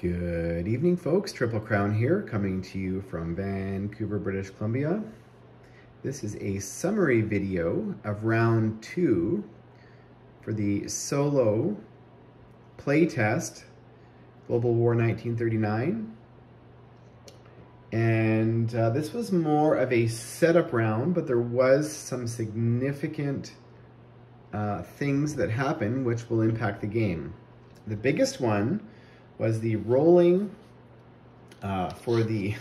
Good evening, folks. Triple Crown here, coming to you from Vancouver, British Columbia. This is a summary video of round 2 for the solo playtest Global War 1939. And this was more of a setup round, but there was some significant things that happened which will impact the game. The biggest one was the rolling for the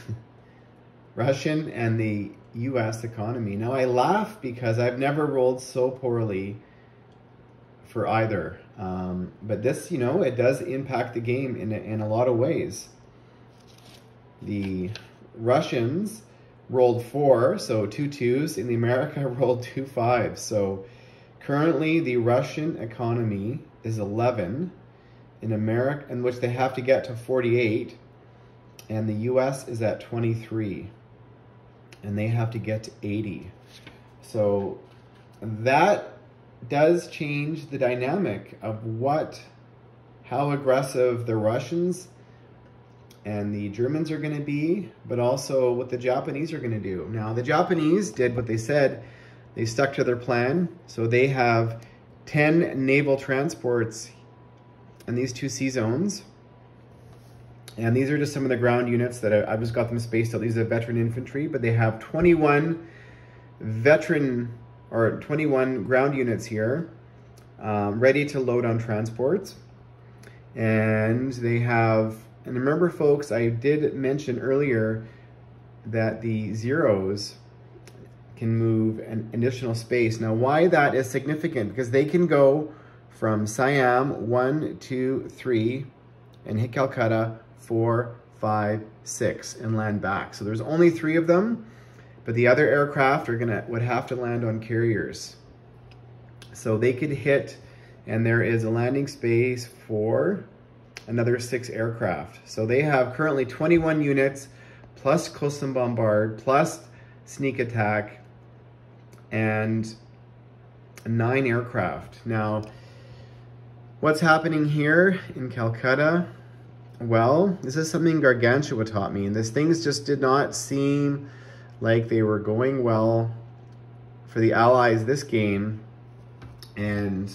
Russian and the US economy. Now I laugh because I've never rolled so poorly for either. But this, you know, it does impact the game in a lot of ways. The Russians rolled 4, so 2 2s, and the America rolled 2 5s. So currently the Russian economy is 11. In America, in which they have to get to 48, and the US is at 23, and they have to get to 80. So that does change the dynamic of how aggressive the Russians and the Germans are going to be, but also what the Japanese are going to do. Now, the Japanese did what they said. They stuck to their plan. So they have 10 naval transports in these 2 sea zones. And these are just some of the ground units that I've just got them spaced out. These are veteran infantry, but they have 21 21 ground units here ready to load on transports. And they have, and remember folks, I did mention earlier that the Zeros can move an additional space. Now why that is significant, because they can go from Siam 1, 2, 3 and hit Calcutta 4, 5, 6 and land back. So there's only 3 of them, but the other aircraft would have to land on carriers. So they could hit, and there is a landing space for another 6 aircraft. So they have currently 21 units plus coastal bombard plus sneak attack and 9 aircraft. Now, what's happening here in Calcutta? Well, this is something Gargantua taught me, and these things just did not seem like they were going well for the Allies this game, and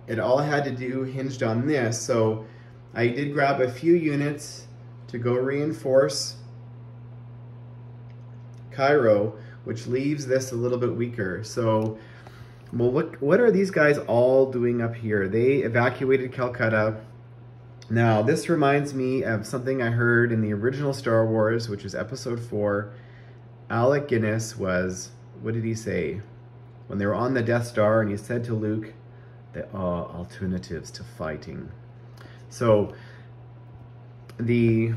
it all had to do hinged on this. So I did grab a few units to go reinforce Cairo, which leaves this a little bit weaker. So, well, what are these guys all doing up here? They evacuated Calcutta. Now, this reminds me of something I heard in the original Star Wars, which is episode 4. Alec Guinness was, what did he say? When they were on the Death Star, and he said to Luke, there are alternatives to fighting. So, the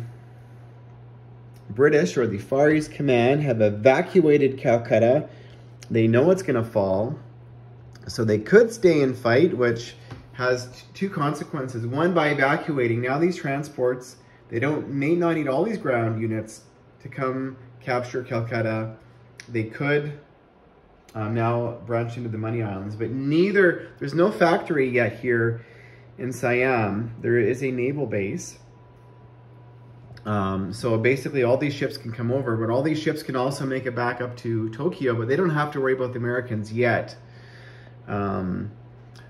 British, or the Far East Command, have evacuated Calcutta. They know it's going to fall. So they could stay and fight, which has 2 consequences. One, by evacuating, now these transports, they may not need all these ground units to come capture Calcutta. They could now branch into the Money Islands, but there's no factory yet here in Siam. There is a naval base. So basically all these ships can come over, but all these ships can also make it back up to Tokyo, but they don't have to worry about the Americans yet.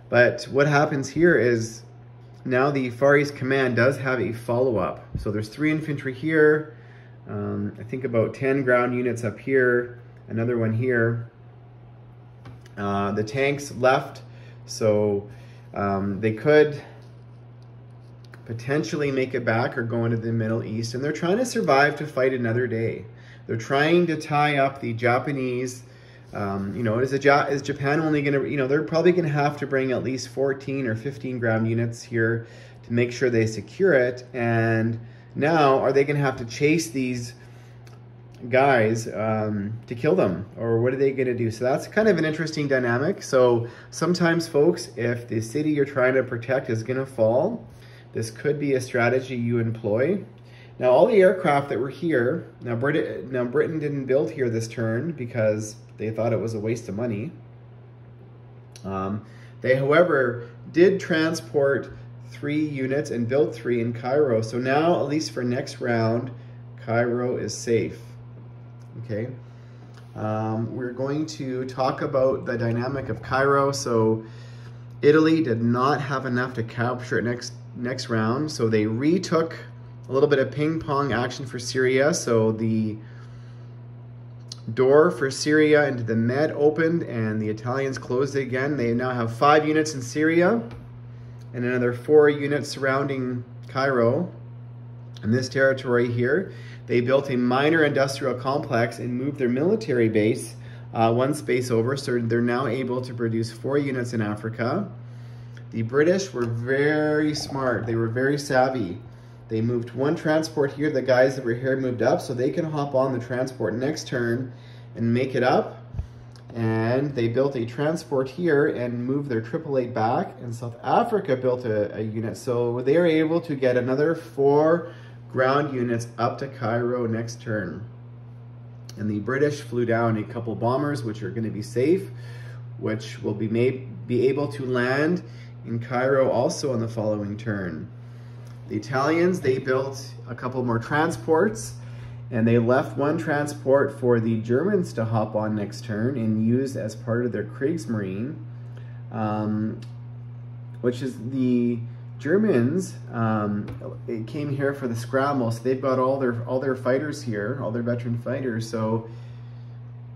But what happens here is now the Far East Command does have a follow-up. So there's 3 infantry here, I think about 10 ground units up here, another one here. The tanks left, so they could potentially make it back or go into the Middle East, and they're trying to survive to fight another day. They're trying to tie up the Japanese. You know, is Japan only going to, you know, they're probably going to have to bring at least 14 or 15 ground units here to make sure they secure it. And now, are they going to have to chase these guys to kill them? Or what are they going to do? So that's kind of an interesting dynamic. So sometimes, folks, if the city you're trying to protect is going to fall, this could be a strategy you employ. Now, all the aircraft that were here, now Britain didn't build here this turn because they thought it was a waste of money. They, however, did transport 3 units and built 3 in Cairo. So now, at least for next round, Cairo is safe. Okay. We're going to talk about the dynamic of Cairo. So Italy did not have enough to capture it next round, so they retook a little bit of ping pong action for Syria. So the door for Syria into the Med opened and the Italians closed it again. They now have 5 units in Syria and another 4 units surrounding Cairo. In this territory here, they built a minor industrial complex and moved their military base one space over, so they're now able to produce 4 units in Africa. The British were very smart. They were very savvy. They moved 1 transport here. The guys that were here moved up so they can hop on the transport next turn and make it up. And they built a transport here and moved their 888 back. And South Africa built a unit. So they are able to get another 4 ground units up to Cairo next turn. And the British flew down a couple bombers, which are going to be safe, which will be able to land in Cairo also on the following turn. The Italians, they built a couple more transports, and they left 1 transport for the Germans to hop on next turn and use as part of their Kriegsmarine, which is the Germans. It came here for the scramble, so they've got all their fighters here, all their veteran fighters. So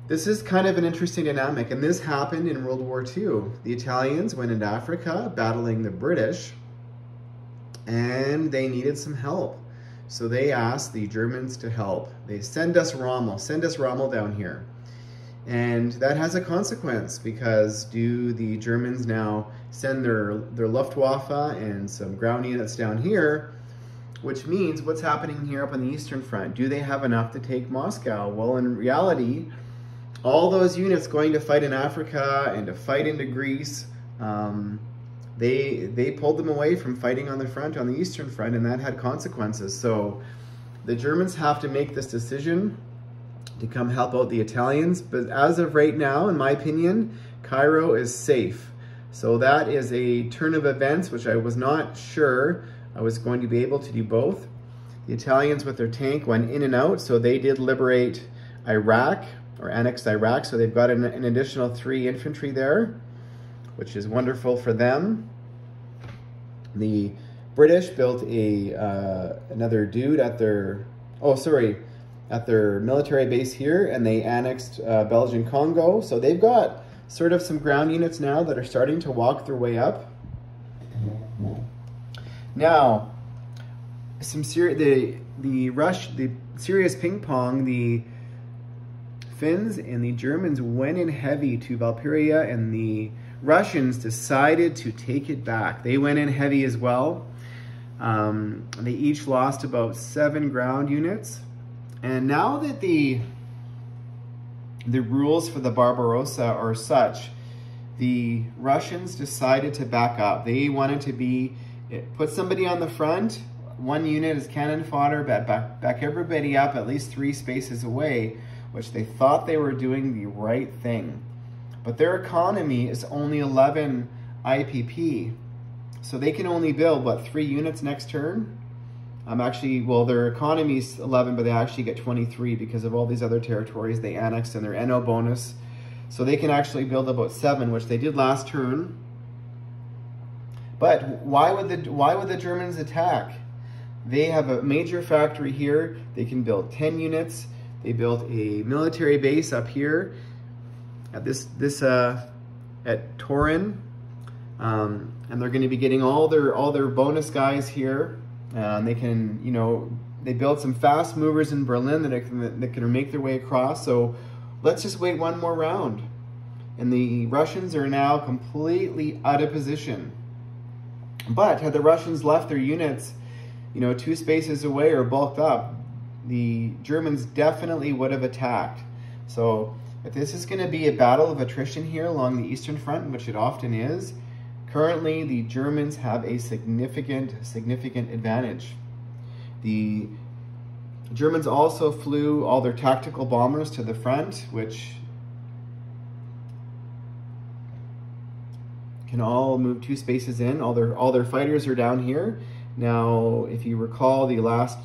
this is kind of an interesting dynamic, and this happened in World War II. The Italians went into Africa battling the British, and they needed some help. So they asked the Germans to help. They send us Rommel down here. And that has a consequence, because do the Germans now send their Luftwaffe and some ground units down here, which means what's happening here up on the Eastern Front? Do they have enough to take Moscow? Well, in reality, all those units going to fight in Africa and to fight into Greece, they pulled them away from fighting on the front, on the Eastern Front, and that had consequences. So the Germans have to make this decision to come help out the Italians. But as of right now, in my opinion, Cairo is safe. So that is a turn of events, which I was not sure I was going to be able to do both. The Italians with their tank went in and out, so they did liberate Iraq, or annexed Iraq, so they've got an additional 3 infantry there, which is wonderful for them. The British built another dude at their military base here, and they annexed Belgian Congo. So they've got sort of some ground units now that are starting to walk their way up. Now, the serious ping pong, the Finns and the Germans went in heavy to Valkyria, and the Russians decided to take it back. They went in heavy as well. They each lost about 7 ground units. And now that the rules for the Barbarossa are such, the Russians decided to back up. They wanted to put somebody on the front, 1 unit as cannon fodder, back everybody up at least 3 spaces away, which they thought they were doing the right thing. But their economy is only 11 IPP. So they can only build, what, 3 units next turn? Well, their economy is 11, but they actually get 23 because of all these other territories they annexed and their NO bonus. So they can actually build about 7, which they did last turn. But why would the Germans attack? They have a major factory here. They can build 10 units. They built a military base up here at at Torin, and they're going to be getting all their bonus guys here. They can, they built some fast movers in Berlin that can make their way across. So let's just wait 1 more round. And the Russians are now completely out of position. But had the Russians left their units, 2 spaces away or bulked up, the Germans definitely would have attacked. So if this is going to be a battle of attrition here along the Eastern Front, which it often is, currently the Germans have a significant advantage. The Germans also flew all their tactical bombers to the front, which can all move 2 spaces in. All their fighters are down here. Now, if you recall the last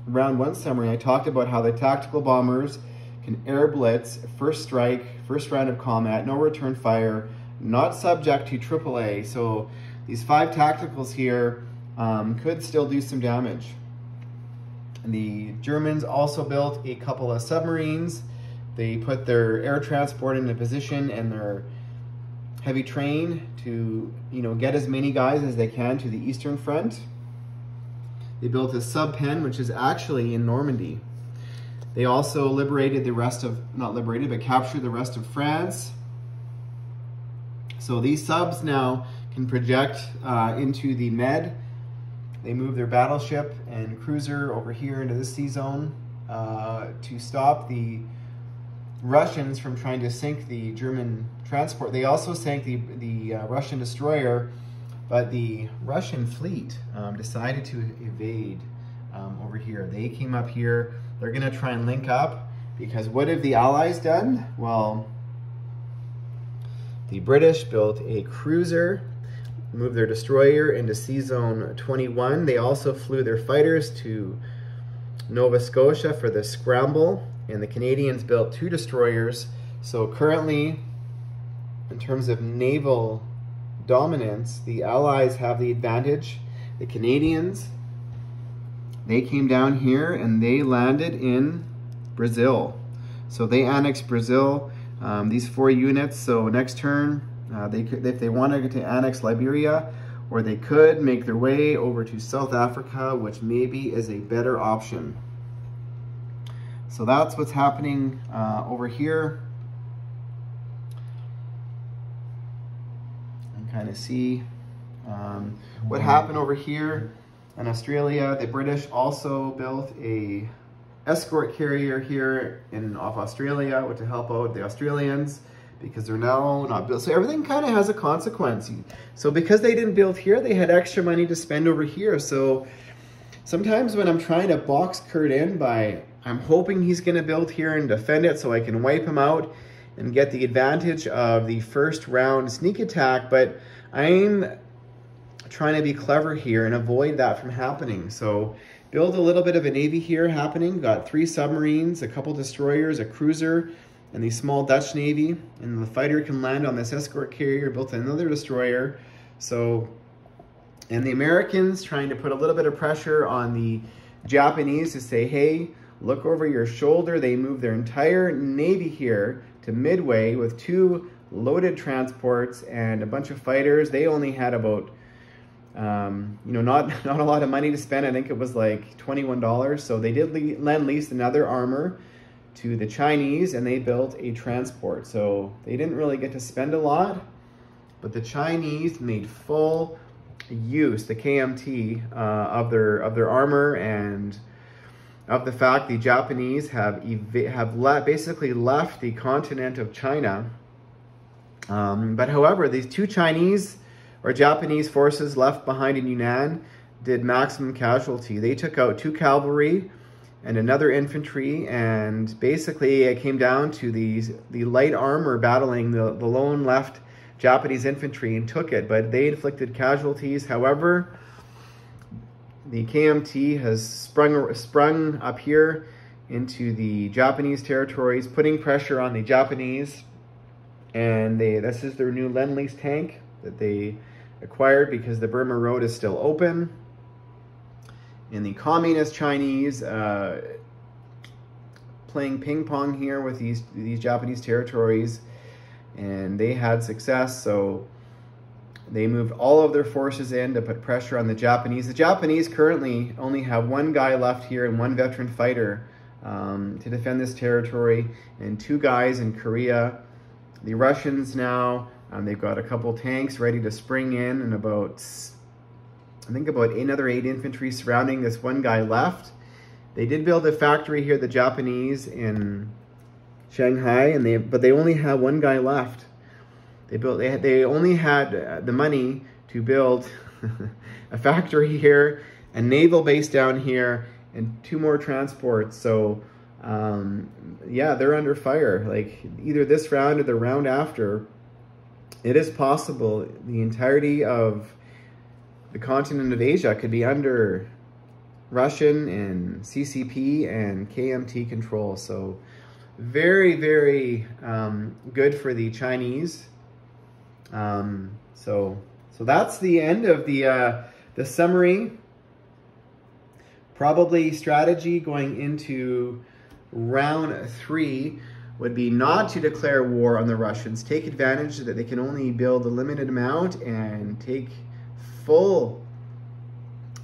round 1 summary, I talked about how the tactical bombers can air blitz, first strike, first round of combat, no return fire, not subject to AAA. So these 5 tacticals here could still do some damage. And the Germans also built a couple of submarines. They put their air transport into position and their heavy train to, get as many guys as they can to the Eastern Front. They built a sub-pen, which is actually in Normandy. They also liberated the rest of, not liberated, but captured the rest of France. So these subs now can project into the Med. They move their battleship and cruiser over here into the sea zone to stop the Russians from trying to sink the German transport. They also sank the Russian destroyer, but the Russian fleet decided to evade over here. They came up here. They're going to try and link up, because what have the Allies done? Well, the British built a cruiser, moved their destroyer into Sea Zone 21. They also flew their fighters to Nova Scotia for the scramble, and the Canadians built 2 destroyers. So currently, in terms of naval dominance, the Allies have the advantage. The Canadians, they came down here and they landed in Brazil. So they annexed Brazil, these 4 units. So next turn, they could, if they wanted to annex Liberia, or they could make their way over to South Africa, which maybe is a better option. So that's what's happening over here. And kind of see what happened over here in Australia. The British also built a escort carrier here off Australia, to help out the Australians, because they're now not built. So everything kind of has a consequence. So because they didn't build here, they had extra money to spend over here. So sometimes when I'm trying to box Kurt in I'm hoping he's going to build here and defend it so I can wipe him out and get the advantage of the first round sneak attack, but I'm trying to be clever here and avoid that from happening. So build a little bit of a navy here happening. Got 3 submarines, a couple destroyers, a cruiser, and the small Dutch Navy. And the fighter can land on this escort carrier, built another destroyer. So, and the Americans trying to put a little bit of pressure on the Japanese to say, hey, look over your shoulder. They moved their entire navy here to Midway with 2 loaded transports and a bunch of fighters. They only had about, not a lot of money to spend. I think it was like $21. So they did lend lease another armor to the Chinese, and they built a transport. So they didn't really get to spend a lot, but the Chinese made full use, the KMT, of their armor, and of the fact the Japanese have basically left the continent of China. But however, these 2 Chinese or Japanese forces left behind in Yunnan did maximum casualty. They took out 2 cavalry and another infantry, and basically it came down to the light armor battling the lone left Japanese infantry and took it, but they inflicted casualties. However, the KMT has sprung up here into the Japanese territories, putting pressure on the Japanese, and this is their new Lend-Lease tank that they acquired because the Burma Road is still open. And the communist Chinese playing ping pong here with these Japanese territories, and they had success. So they moved all of their forces in to put pressure on the Japanese. The Japanese currently only have 1 guy left here and 1 veteran fighter to defend this territory, and 2 guys in Korea. The Russians now, they've got a couple tanks ready to spring in, and I think about another 8 infantry surrounding this 1 guy left. They did build a factory here, the Japanese, in Shanghai, but they only have 1 guy left. They only had the money to build a factory here, a naval base down here, and 2 more transports. So yeah, they're under fire. Like either this round or the round after, it is possible the entirety of the continent of Asia could be under Russian and CCP and KMT control. So very, very good for the Chinese. So that's the end of the summary. Probably strategy going into round 3 would be not to declare war on the Russians. Take advantage that they can only build a limited amount and take full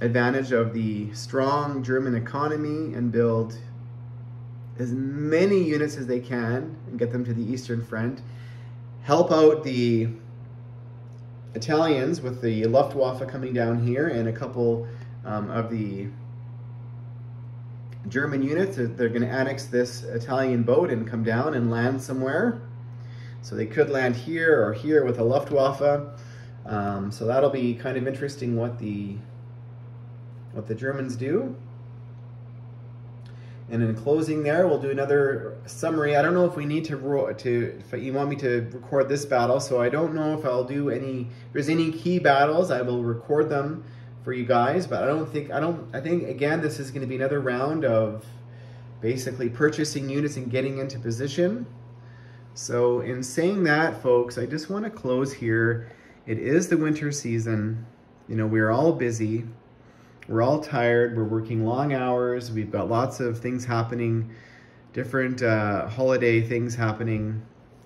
advantage of the strong German economy and build as many units as they can and get them to the Eastern Front. Help out the Italians with the Luftwaffe coming down here and a couple of the German units. They're going to annex this Italian boat and come down and land somewhere. So they could land here or here with a Luftwaffe. So that'll be kind of interesting what the Germans do. And in closing there, we'll do another summary. I don't know if we need if you want me to record this battle, so I don't know if I'll do if there's any key battles. I will record them for you guys, but I think again, this is going to be another round of basically purchasing units and getting into position. So in saying that, folks, I just want to close here. It is the winter season. You know, we're all busy. We're all tired. We're working long hours. We've got lots of things happening, different holiday things happening.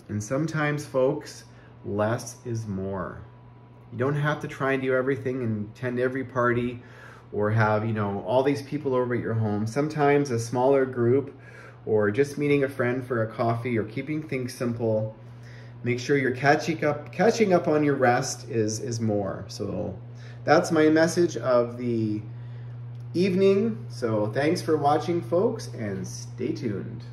And sometimes, folks, less is more. You don't have to try and do everything and attend every party or have, you know, all these people over at your home. Sometimes a smaller group or just meeting a friend for a coffee or keeping things simple. Make sure you're catching up on your rest is more. So that's my message of the evening. So thanks for watching, folks, and stay tuned.